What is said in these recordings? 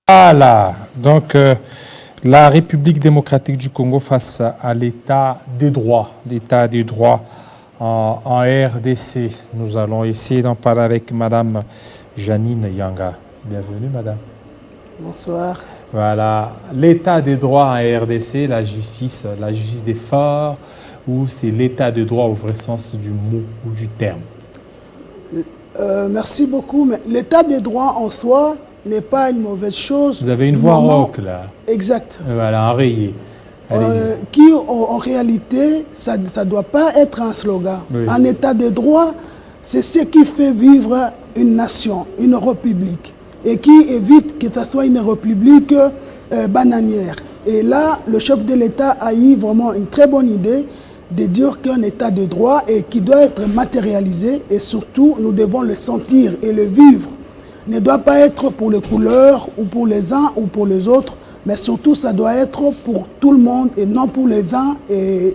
Voilà, donc la République démocratique du Congo face à l'état des droits, en RDC. Nous allons essayer d'en parler avec Madame Janine Yanga. Bienvenue, Madame. Bonsoir. Voilà, l'état des droits en RDC, la justice des forts, ou c'est l'état de droit au vrai sens du mot ou du terme? Merci beaucoup, mais l'état des droits en soi n'est pas une mauvaise chose. Vous avez une voix rauque là. Exact. Voilà, enrayée. Qui en réalité, ça ne doit pas être un slogan. Oui. Un état de droit, c'est ce qui fait vivre une nation, une république, et qui évite que ce soit une république bananière. Et là, le chef de l'État a eu vraiment une très bonne idée de dire qu'un état de droit et qui doit être matérialisé, et surtout, nous devons le sentir et le vivre. Ne doit pas être pour les couleurs ou pour les uns ou pour les autres, mais surtout ça doit être pour tout le monde et non pour les uns et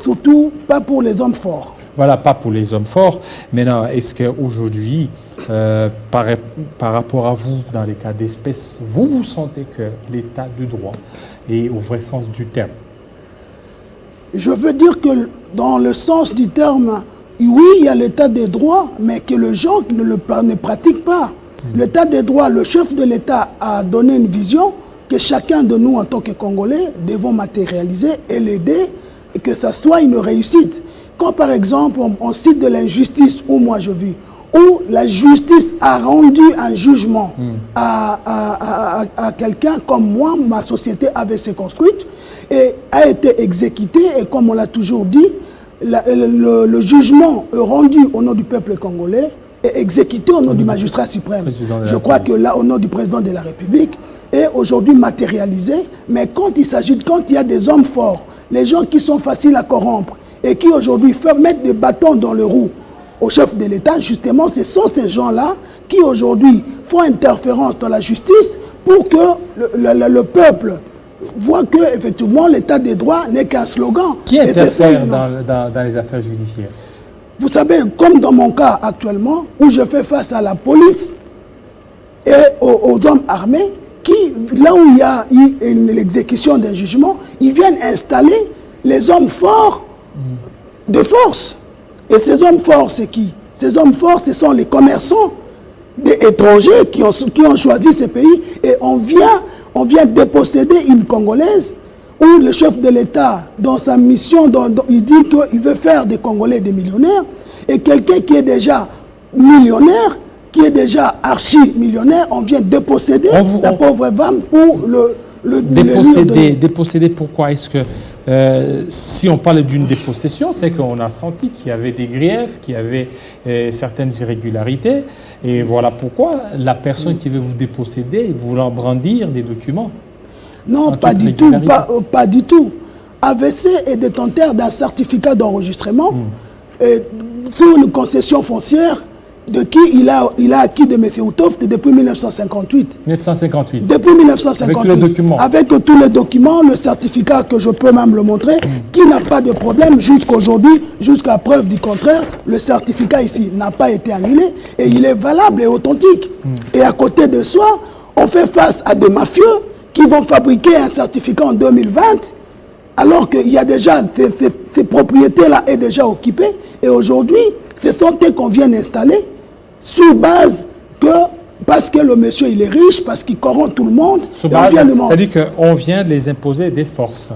surtout pas pour les hommes forts. Voilà, pas pour les hommes forts. Maintenant, est-ce qu'aujourd'hui, par rapport à vous, dans les cas d'espèce, vous sentez que l'état de droit est au vrai sens du terme? Je veux dire que dans le sens du terme, oui, il y a l'état des droits, mais que les gens ne pratiquent pas. L'état des droits, le chef de l'État a donné une vision que chacun de nous, en tant que Congolais, devons matérialiser et l'aider et que ça soit une réussite. Quand, par exemple, on cite de l'injustice où moi je vis, où la justice a rendu un jugement à quelqu'un comme moi, ma société avait été construite et a été exécutée, et comme on l'a toujours dit, le jugement rendu au nom du peuple congolais est exécuté au nom du magistrat suprême. Je crois que là, au nom du président de la République, est aujourd'hui matérialisé. Mais quand il y a des hommes forts, les gens qui sont faciles à corrompre et qui aujourd'hui mettent des bâtons dans le roue au chef de l'État, justement, ce sont ces gens-là qui aujourd'hui font interférence dans la justice pour que le peuple voit que effectivement l'état des droits n'est qu'un slogan. Qui interfère dans les affaires judiciaires? Vous savez, comme dans mon cas actuellement, où je fais face à la police et aux hommes armés, qui, là où il y a l'exécution d'un jugement, ils viennent installer les hommes forts de force. Et ces hommes forts, c'est qui? Ces hommes forts, ce sont les commerçants étrangers qui ont choisi ces pays. Et on vient déposséder une Congolaise où le chef de l'État, dans sa mission, il dit qu'il veut faire des Congolais des millionnaires, et quelqu'un qui est déjà millionnaire, qui est déjà archi-millionnaire, on vient déposséder la pauvre femme pour le déposséder pourquoi? Est-ce que si on parle d'une dépossession, c'est qu'on a senti qu'il y avait des griefs, qu'il y avait certaines irrégularités, et voilà pourquoi la personne qui veut vous déposséder voulant brandir des documents. Non, pas du tout, pas du tout. AVC est détenteur d'un certificat d'enregistrement sur une concession foncière de qui il a acquis de M. Outoft depuis 1958. 1958. Depuis 1958. Avec le document. Avec tous les documents, le certificat que je peux même le montrer, qui n'a pas de problème jusqu'aujourd'hui, jusqu'à preuve du contraire, le certificat ici n'a pas été annulé et il est valable et authentique. Et à côté de soi, on fait face à des mafieux qui vont fabriquer un certificat en 2020, alors qu'il y a déjà, ces propriétés-là est déjà occupées, et aujourd'hui, ce sont eux qu'on vient installer, sous base que, parce que le monsieur il est riche, parce qu'il corrompt tout le monde. Sous base, c'est-à-dire qu'on vient de les imposer des forces.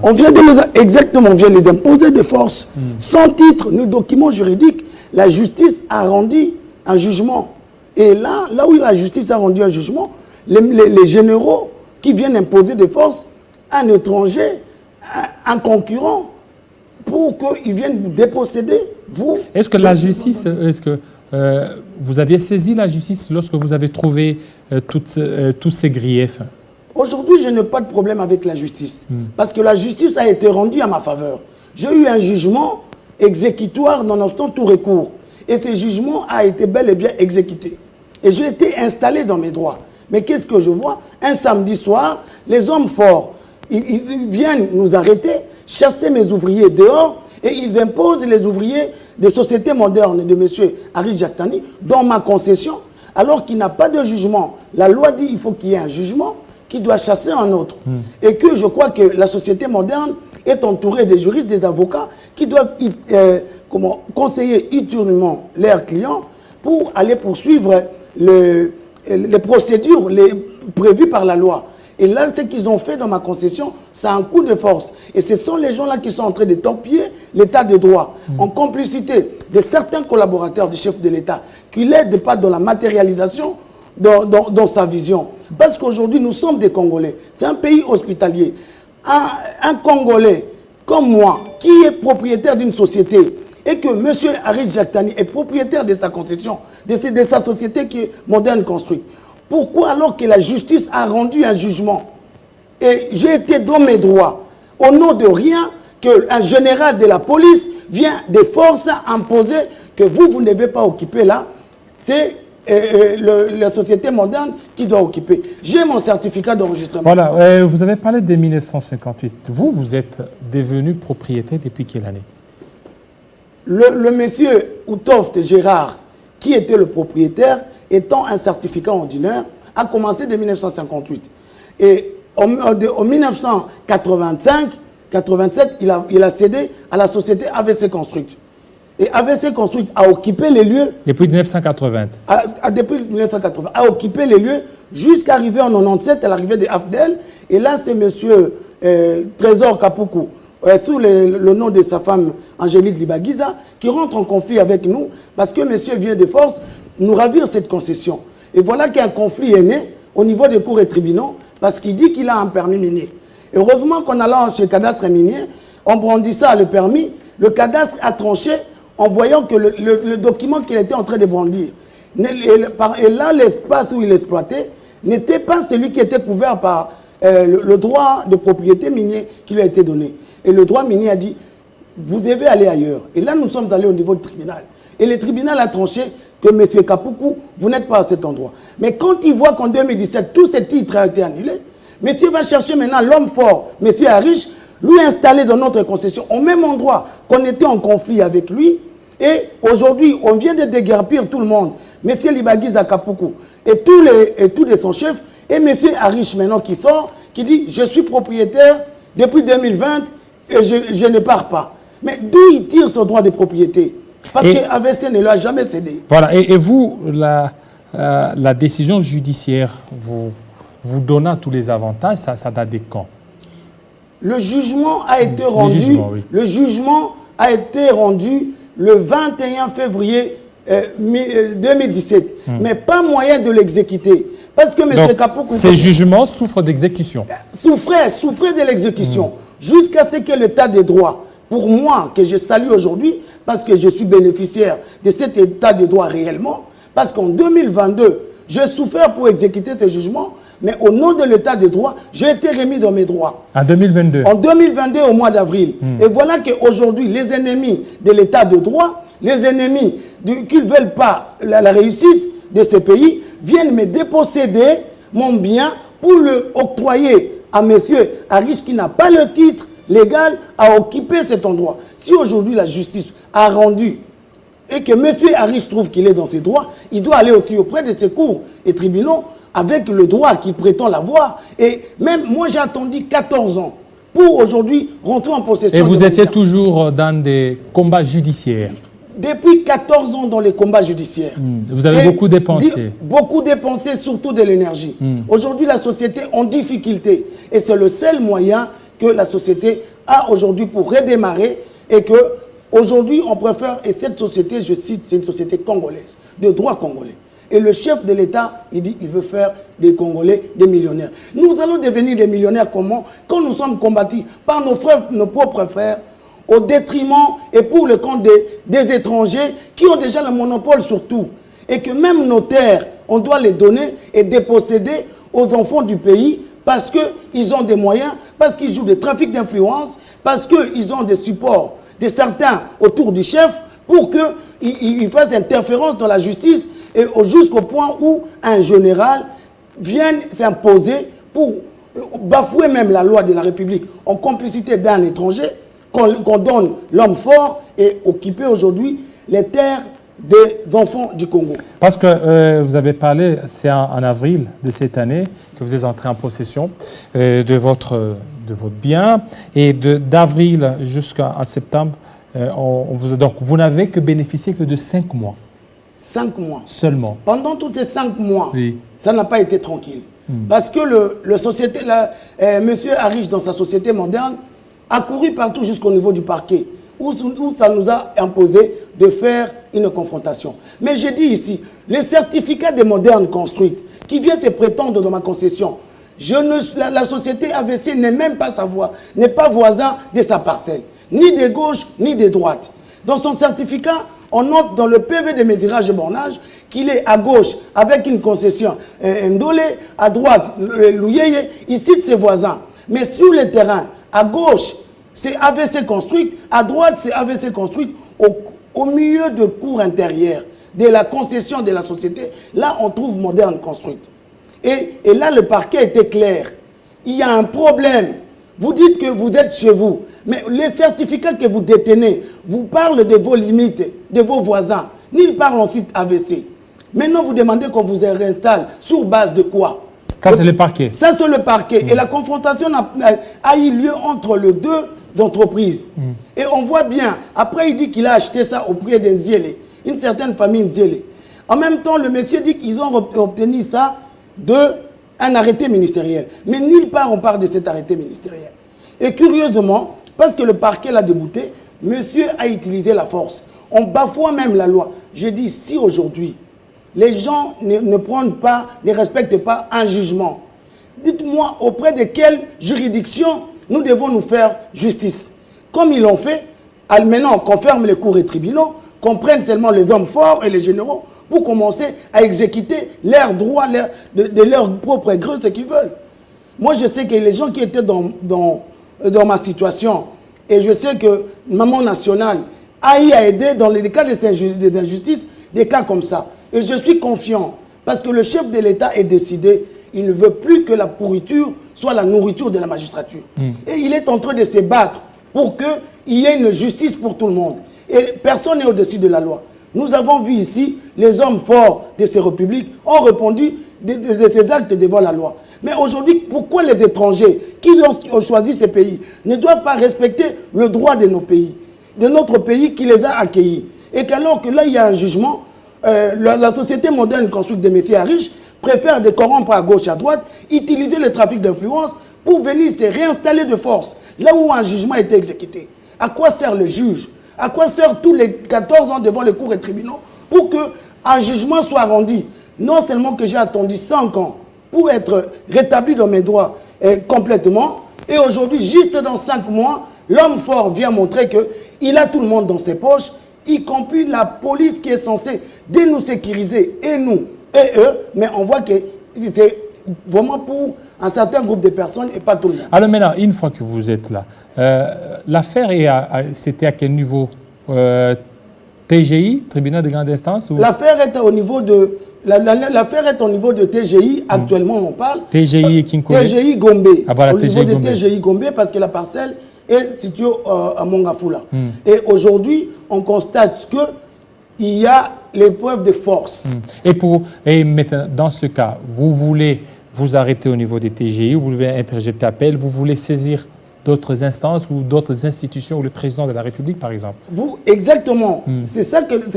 Exactement, on vient de les imposer des forces. Sans titre ni document juridique, la justice a rendu un jugement. Et là où la justice a rendu un jugement, les généraux qui viennent imposer des forces à un étranger, un concurrent, pour qu'ils viennent vous déposséder, vous. Est-ce que la justice, vous aviez saisi la justice lorsque vous avez trouvé tous ces griefs? Aujourd'hui, je n'ai pas de problème avec la justice, parce que la justice a été rendue à ma faveur. J'ai eu un jugement exécutoire nonobstant tout recours, et ce jugement a été bel et bien exécuté. Et j'ai été installé dans mes droits. Mais qu'est-ce que je vois? Un samedi soir, les hommes forts, ils viennent nous arrêter, chasser mes ouvriers dehors, et ils imposent les ouvriers des sociétés modernes de M. Harry Jaktani dans ma concession, alors qu'il n'a pas de jugement. La loi dit qu'il faut qu'il y ait un jugement qui doit chasser un autre. Et que je crois que la société moderne est entourée des juristes, des avocats qui doivent conseiller utilement leurs clients pour aller poursuivre les procédures prévues par la loi. Et là, ce qu'ils ont fait dans ma concession, c'est un coup de force. Et ce sont les gens-là qui sont en train de torpiller l'état de droit, en complicité de certains collaborateurs du chef de l'État, qui ne l'aident pas dans la matérialisation dans sa vision. Parce qu'aujourd'hui, nous sommes des Congolais. C'est un pays hospitalier. Un Congolais comme moi, qui est propriétaire d'une société, et que M. Haris Jaktani est propriétaire de sa concession, de sa société qui est moderne construite. Pourquoi alors que la justice a rendu un jugement et j'ai été dans mes droits, au nom de rien, qu'un général de la police vient des forces imposer que vous ne devez pas occuper là, c'est la société moderne qui doit occuper. J'ai mon certificat d'enregistrement. Voilà, vous avez parlé de 1958. Vous êtes devenu propriétaire depuis quelle année? Le monsieur Outoft Gérard, qui était le propriétaire, étant un certificat ordinaire, a commencé de 1958. Et en 1985-87, il a cédé à la société AVC Construct. Et AVC Construct a occupé les lieux... Depuis 1980. Depuis 1980, a occupé les lieux jusqu'à arriver en 97, à l'arrivée de AFDEL. Et là, c'est monsieur Trésor Kapuku, sous le nom de sa femme Angélique Libagiza, qui rentre en conflit avec nous, parce que monsieur vient de force nous ravir cette concession. Et voilà qu'un conflit est né au niveau des cours et tribunaux, parce qu'il dit qu'il a un permis minier. Et heureusement qu'en allant chez le cadastre minier, on brandissait le permis, le cadastre a tranché en voyant que le document qu'il était en train de brandir, et là l'espace où il exploitait, n'était pas celui qui était couvert par le droit de propriété minier qui lui a été donné. Et le droit minier a dit, vous devez aller ailleurs. Et là, nous sommes allés au niveau du tribunal. Et le tribunal a tranché que M. Kapuku, vous n'êtes pas à cet endroit. Mais quand il voit qu'en 2017, tous ces titres ont été annulés, M. va chercher maintenant l'homme fort, M. Haris, lui installé dans notre concession, au même endroit qu'on était en conflit avec lui. Et aujourd'hui, on vient de déguerpir tout le monde. M. Libagiza Kapuku et tous les son chefs. Et M. Haris maintenant qui sort, qui dit, je suis propriétaire depuis 2020 et je ne pars pas. Mais d'où il tire ce droit de propriété? Parce que AVC ne l'a jamais cédé. Voilà, et vous, la décision judiciaire vous donnant tous les avantages, ça date de quand? Le jugement a été rendu, le jugement a été rendu le 21 février 2017. Mais pas moyen de l'exécuter. Parce que M. Kapuku... Ces jugements souffrent d'exécution. Souffraient de l'exécution. Jusqu'à ce que l'état de droit, pour moi, que je salue aujourd'hui, parce que je suis bénéficiaire de cet état de droit réellement, parce qu'en 2022, j'ai souffert pour exécuter ce jugement, mais au nom de l'état de droit, j'ai été remis dans mes droits. En 2022? En 2022, au mois d'avril. Et voilà qu'aujourd'hui, les ennemis de l'état de droit, les ennemis qui ne veulent pas la réussite de ce pays, viennent me déposséder mon bien pour le octroyer à M. Haris, qui n'a pas le titre légal à occuper cet endroit. Si aujourd'hui la justice a rendu et que M. Haris trouve qu'il est dans ses droits, il doit aller aussi auprès de ses cours et tribunaux avec le droit qu'il prétend l'avoir. Et même moi, j'ai attendu 14 ans pour aujourd'hui rentrer en possession. Et vous étiez toujours dans des combats judiciaires? Depuis 14 ans dans les combats judiciaires. Vous avez beaucoup dépensé? Beaucoup dépensé, surtout de l'énergie. Aujourd'hui, la société est en difficulté. Et c'est le seul moyen que la société a aujourd'hui pour redémarrer. Et que aujourd'hui, on préfère, et cette société, je cite, c'est une société congolaise, de droit congolais. Et le chef de l'État, il dit qu'il veut faire des Congolais des millionnaires. Nous allons devenir des millionnaires comment? Quand nous sommes combattus par nos frères, nos propres frères, au détriment et pour le compte des étrangers qui ont déjà le monopole sur tout. Et que même nos terres, on doit les donner et déposséder aux enfants du pays parce qu'ils ont des moyens, parce qu'ils jouent des trafics d'influence, parce qu'ils ont des supports de certains autour du chef pour qu'ils fassent interférence dans la justice et jusqu'au point où un général vienne s'imposer pour bafouer même la loi de la République en complicité d'un étranger, qu'on donne l'homme fort et occuper aujourd'hui les terres des enfants du Congo. Parce que vous avez parlé, c'est en avril de cette année que vous êtes entré en possession de votre bien, et d'avril jusqu'à septembre, donc vous n'avez que bénéficié que de 5 mois. 5 mois. Seulement. Pendant tous ces 5 mois, oui, ça n'a pas été tranquille. Parce que monsieur Arish, dans sa société moderne, a couru partout jusqu'au niveau du parquet, où ça nous a imposé de faire une confrontation. Mais j'ai dit ici, les certificats des modernes construites qui viennent se prétendre dans ma concession, la société AVC n'est même pas sa voix, n'est pas voisin de sa parcelle, ni de gauche, ni de droite. Dans son certificat, on note dans le PV de mes virages et bornages qu'il est à gauche avec une concession Ndolé, à droite Louyeye, il cite ses voisins. Mais sur le terrain, à gauche, c'est AVC construite, à droite, c'est AVC construite, au milieu de cours intérieurs de la concession de la société, là, on trouve moderne construite. Et là, le parquet était clair. Il y a un problème. Vous dites que vous êtes chez vous, mais les certificats que vous détenez vous parlent de vos limites, de vos voisins. Ni parlent ensuite AVC. Maintenant, vous demandez qu'on vous réinstalle sur base de quoi? Ça, c'est le parquet. Ça, c'est le parquet. Et la confrontation a eu lieu entre les deux entreprises. Et on voit bien, après il dit qu'il a acheté ça au prix d'un Nziélé, une certaine famille Nziélé. En même temps, le monsieur dit qu'ils ont obtenu ça d'un arrêté ministériel. Mais nulle part on parle de cet arrêté ministériel. Et curieusement, parce que le parquet l'a débouté, monsieur a utilisé la force. On bafoue même la loi. Je dis, si aujourd'hui, les gens ne prennent pas, ne respectent pas un jugement, dites-moi auprès de quelle juridiction nous devons nous faire justice. Comme ils l'ont fait, maintenant qu'on ferme les cours et tribunaux, qu'on prenne seulement les hommes forts et les généraux pour commencer à exécuter leurs droits de leur propre gré, ce qu'ils veulent. Moi, je sais que les gens qui étaient dans ma situation, et je sais que Maman Nationale a aidé dans les cas d'injustice, des cas comme ça. Et je suis confiant, parce que le chef de l'État est décidé, il ne veut plus que la pourriture soit la nourriture de la magistrature. Et il est en train de se battre pour qu'il y ait une justice pour tout le monde. Et personne n'est au-dessus de la loi. Nous avons vu ici, les hommes forts de ces républiques ont répondu de ces actes devant la loi. Mais aujourd'hui, pourquoi les étrangers qui ont choisi ces pays ne doivent pas respecter le droit de nos pays, de notre pays qui les a accueillis? Et qu'alors que là, il y a un jugement, la société moderne construite de messieurs riches préfère de corrompre à gauche, à droite, utiliser le trafic d'influence pour venir se réinstaller de force, là où un jugement a été exécuté. À quoi sert le juge? À quoi sert tous les 14 ans devant les cours et tribunaux pour qu'un jugement soit rendu? Non seulement que j'ai attendu 5 ans pour être rétabli dans mes droits complètement, et aujourd'hui, juste dans 5 mois, l'homme fort vient montrer qu'il a tout le monde dans ses poches, y compris la police qui est censée nous sécuriser, et nous, et eux, mais on voit que c'est vraiment pour un certain groupe de personnes et pas tout le monde. Alors maintenant, une fois que vous êtes là, l'affaire, c'était à quel niveau? TGI, tribunal de grande instance? L'affaire est au niveau de... L'affaire est au niveau de TGI, actuellement on parle. TGI et Kinkole. TGI Gombe. Ah, voilà, au niveau TGI de Gombe. TGI Gombe, parce que la parcelle est située à Mongafula. Et aujourd'hui, on constate qu'il y a l'épreuve de force. Et maintenant, dans ce cas, vous voulez vous arrêter au niveau des TGI, vous voulez interjeter appel, vous voulez saisir d'autres instances ou d'autres institutions, ou le président de la République, par exemple? Exactement. C'est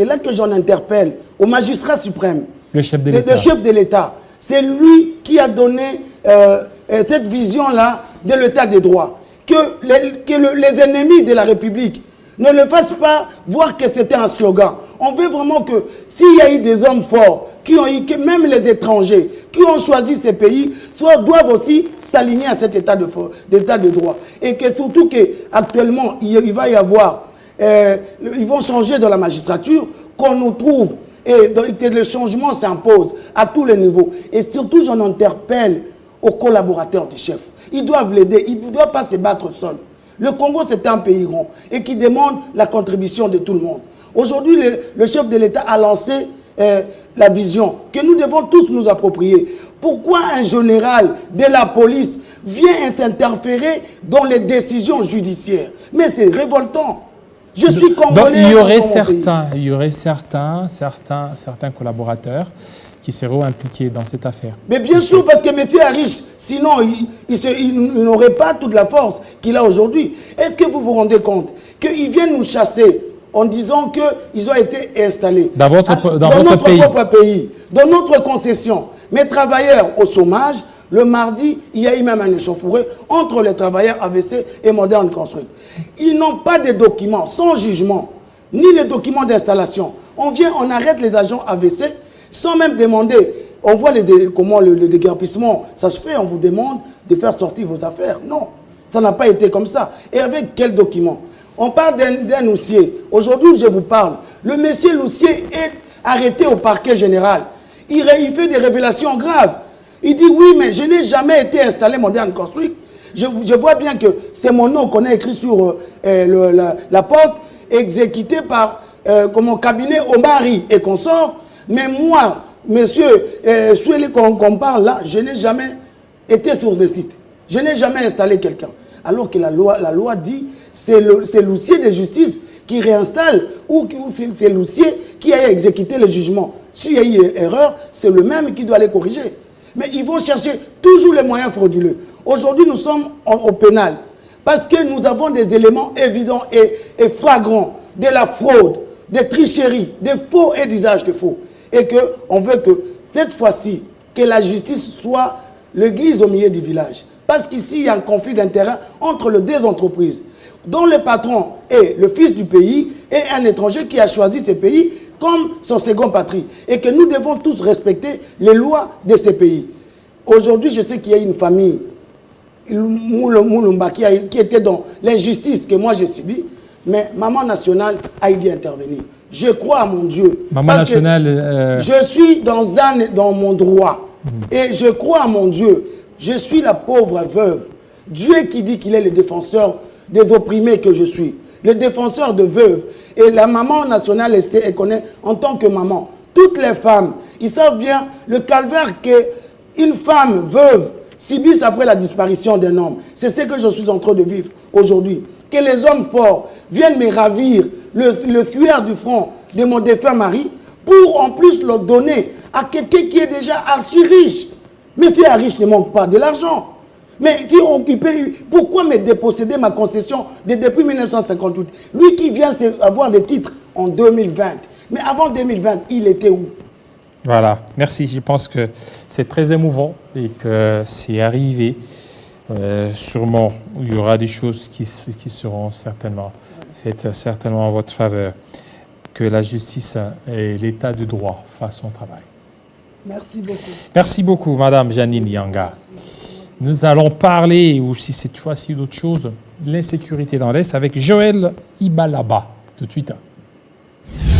là que j'en interpelle au magistrat suprême. Le chef de l'État. Le chef de l'État. C'est lui qui a donné cette vision-là de l'État des droits. Que les ennemis de la République ne le fassent pas voir que c'était un slogan. On veut vraiment que s'il y a eu des hommes forts, que même les étrangers qui ont choisi ces pays, doivent aussi s'aligner à cet état de droit. Et que surtout qu'actuellement, il va y avoir, ils vont changer dans la magistrature, qu'on nous trouve, et que le changement s'impose à tous les niveaux. Et surtout, j'en interpelle aux collaborateurs du chef. Ils doivent l'aider, ils ne doivent pas se battre seuls. Le Congo, c'est un pays grand et qui demande la contribution de tout le monde. Aujourd'hui, le chef de l'État a lancé la vision que nous devons tous nous approprier. Pourquoi un général de la police vient s'interférer dans les décisions judiciaires? Mais c'est révoltant. Je suis congolais. Donc, il y aurait certains collaborateurs qui seraient impliqués dans cette affaire. Mais bien sûr, parce que M. Arish, sinon, il n'aurait pas toute la force qu'il a aujourd'hui. Est-ce que vous vous rendez compte qu'ils viennent nous chasser en disant qu'ils ont été installés dans notre propre pays, dans notre concession. Mes travailleurs au chômage, le mardi, il y a eu même un échauffouré entre les travailleurs AVC et Modern Construct. Ils n'ont pas de documents, sans jugement, ni les documents d'installation. On arrête les agents AVC sans même demander. On voit comment le déguerpissement, ça se fait, on vous demande de faire sortir vos affaires. Non, ça n'a pas été comme ça. Et avec quel document? On parle d'un huissier. Aujourd'hui, je vous parle. Le monsieur l'huissier est arrêté au parquet général. Il fait des révélations graves. Il dit, oui, mais je n'ai jamais été installé Modern Construct. Je vois bien que c'est mon nom qu'on a écrit sur la porte, exécuté par mon cabinet Omari et consort. Mais moi, monsieur, celui qu'on parle là, je n'ai jamais été sur le site. Je n'ai jamais installé quelqu'un. Alors que la loi dit, c'est l'huissier de justice qui réinstalle ou c'est l'huissier qui a exécuté le jugement. S'il y a eu erreur, c'est le même qui doit les corriger. Mais ils vont chercher toujours les moyens frauduleux. Aujourd'hui, nous sommes au pénal parce que nous avons des éléments évidents et flagrants de la fraude, des tricheries, des faux et d'usage de faux. Et qu'on veut que cette fois-ci, que la justice soit l'église au milieu du village. Parce qu'ici, il y a un conflit d'intérêts entre les deux entreprises, dont le patron est le fils du pays et un étranger qui a choisi ce pays comme son second patrie. Et que nous devons tous respecter les lois de ces pays. Aujourd'hui, je sais qu'il y a une famille, Moulumba, qui était dans l'injustice que moi j'ai subie, mais Maman Nationale a aidé à intervenir. Je crois à mon Dieu. Maman Nationale... Je suis dans mon droit. Et je crois à mon Dieu. Je suis la pauvre veuve. Dieu qui dit qu'il est le défenseur des opprimés que je suis. Le défenseur de veuves. Et la Maman Nationale, elle connaît en tant que maman. Toutes les femmes, ils savent bien le calvaire qu'une femme veuve subisse après la disparition d'un homme. C'est ce que je suis en train de vivre aujourd'hui. Que les hommes forts viennent me ravir le suaire du front de mon défunt mari pour en plus le donner à quelqu'un qui est déjà archi riche. Monsieur Arish ne manque pas de l'argent. Mais si on paye, pourquoi me déposséder ma concession depuis 1958? Lui qui vient avoir des titres en 2020. Mais avant 2020, il était où? Voilà, merci. Je pense que c'est très émouvant et que c'est arrivé. Sûrement, il y aura des choses qui seront certainement faites en votre faveur. Que la justice et l'état de droit fassent son travail. Merci beaucoup. Merci beaucoup, Madame Janine Yanga. Nous allons parler aussi cette fois-ci d'autre chose, l'insécurité dans l'Est, avec Joël Ibalaba. Tout de suite.